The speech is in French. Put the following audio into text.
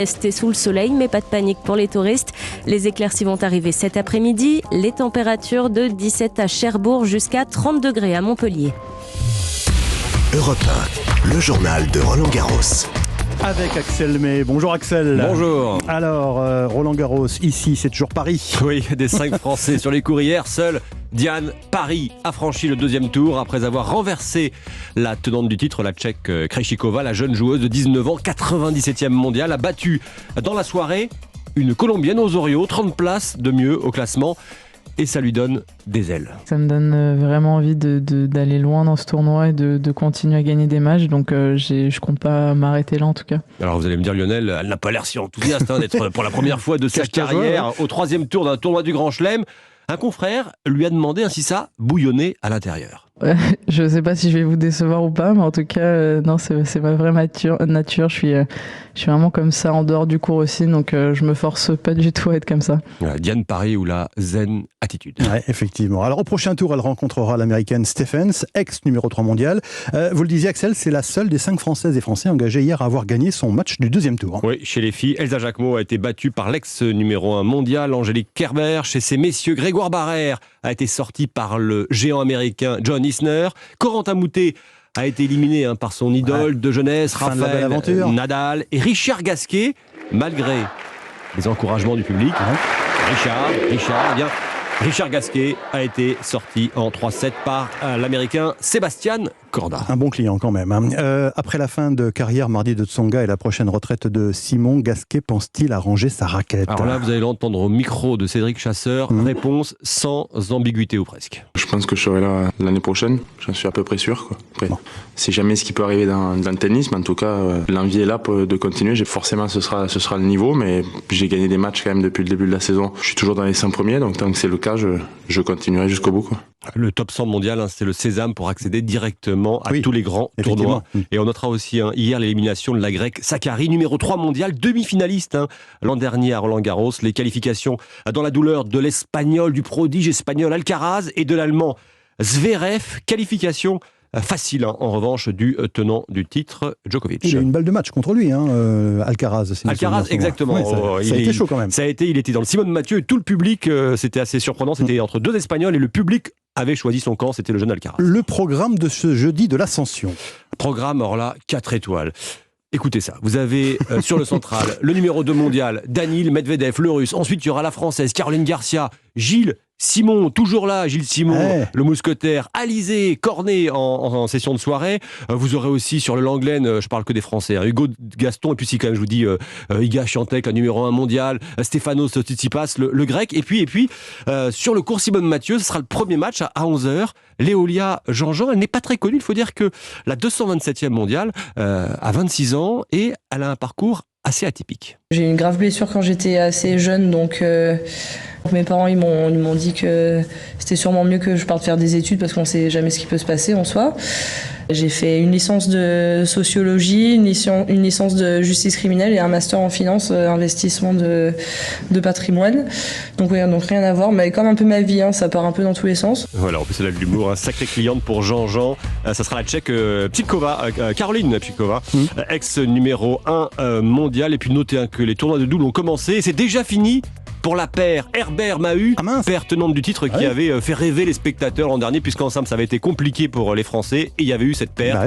Rester sous le soleil, mais pas de panique pour les touristes. Les éclaircies vont arriver cet après-midi. Les températures de 17 à Cherbourg jusqu'à 30 degrés à Montpellier. Europe 1, le journal de Roland Garros. Avec Axel May. Bonjour Axel. Bonjour. Alors, Roland Garros, ici, c'est toujours Paris. Oui, des 5 Français sur les cours hier, seul Diane Parry a franchi le deuxième tour après avoir renversé la tenante du titre, la Tchèque Krejcikova, la jeune joueuse de 19 ans, 97e mondiale, a battu dans la soirée une Colombienne Osorio, 30 places de mieux au classement. Et ça lui donne des ailes. Ça me donne vraiment envie d'aller loin dans ce tournoi et de continuer à gagner des matchs. Donc je compte pas m'arrêter là en tout cas. Alors vous allez me dire Lionel, elle n'a pas l'air si enthousiaste d'être pour la première fois de sa carrière au 3e tour d'un tournoi du Grand Chelem. Un confrère lui a demandé ainsi ça bouillonner à l'intérieur. Je sais pas si je vais vous décevoir ou pas, mais en tout cas, non, c'est ma vraie nature. Je suis vraiment comme ça en dehors du cours aussi, donc je me force pas du tout à être comme ça. Voilà, Diane Parry ou la zen attitude. Ouais, effectivement. Alors au prochain tour, elle rencontrera l'américaine Stephens, ex numéro 3 mondial. Vous le disiez Axel, c'est la seule des 5 Françaises et Français engagés hier à avoir gagné son match du deuxième tour. Oui, chez les filles, Elsa Jacquemot a été battue par l'ex numéro 1 mondial, Angélique Kerber. Chez ces messieurs, Grégoire Barrère a été sorti par le géant américain John Isner. Corentin Moutet a été éliminé par son idole de jeunesse, Rafael Nadal. Et Richard Gasquet, malgré les encouragements du public, Richard Gasquet a été sorti en 3-7 par l'américain Sébastien Corda. Un bon client quand même. Après la fin de carrière mardi de Tsonga et la prochaine retraite de Simon, Gasquet pense-t-il arranger sa raquette? Alors là, vous allez l'entendre au micro de Cédric Chasseur. Réponse sans ambiguïté ou presque. Je pense que je serai là l'année prochaine. J'en suis à peu près sûr. Après, c'est jamais ce qui peut arriver dans le tennis, mais en tout cas, l'envie est là de continuer. Forcément, ce sera le niveau, mais j'ai gagné des matchs quand même depuis le début de la saison. Je suis toujours dans les 5 premiers, donc tant que c'est le cas, je continuerai jusqu'au bout. Le top 100 mondial, c'est le sésame pour accéder directement à tous les grands tournois. Et on notera aussi hier l'élimination de la Grecque Sakkari, numéro 3 mondial, demi-finaliste l'an dernier à Roland Garros. Les qualifications dans la douleur de l'Espagnol, du prodige espagnol Alcaraz et de l'Allemand Zverev. Qualification facile, en revanche, du tenant du titre, Djokovic. Il a eu une balle de match contre lui, Alcaraz. Alcaraz, exactement. Ouais, ça a été chaud quand même. Il était dans le Simone Mathieu et tout le public, c'était assez surprenant. C'était entre 2 Espagnols et le public avait choisi son camp, c'était le jeune Alcaraz. Le programme de ce jeudi de l'Ascension. Programme, alors là, 4 étoiles. Écoutez ça, vous avez sur le central le numéro 2 mondial, Daniil Medvedev, le russe. Ensuite, il y aura la française, Caroline Garcia, Gilles Simon, toujours là, Gilles Simon, le mousquetaire, Alizé, Cornet en session de soirée. Vous aurez aussi sur le Langlaine, je parle que des Français, Hugo Gaston, et puis si quand même je vous dis Iga Świątek, la numéro 1 mondial, Stefanos Tsitsipas, le grec, et puis sur le cours Simone Mathieu, ce sera le premier match à 11h. Léolia Jean-Jean, elle n'est pas très connue, il faut dire que la 227e mondiale a 26 ans et elle a un parcours assez atypique. J'ai eu une grave blessure quand j'étais assez jeune, donc mes parents ils m'ont dit que c'était sûrement mieux que je parte faire des études parce qu'on ne sait jamais ce qui peut se passer en soi. J'ai fait une licence de sociologie, une licence de justice criminelle et un master en finance, investissement de patrimoine. Donc rien à voir, mais comme un peu ma vie, ça part un peu dans tous les sens. Voilà, en plus c'est là de l'humour, sacrée cliente pour Jean-Jean. Ça sera la Tchèque Caroline Pchikova, ex numéro 1 mondial. Et puis notez que les tournois de double ont commencé et c'est déjà fini pour la paire Herbert-Mahut, paire tenante du titre qui avait fait rêver les spectateurs l'an dernier, puisqu'en simple ça avait été compliqué pour les Français et il y avait eu cette paire.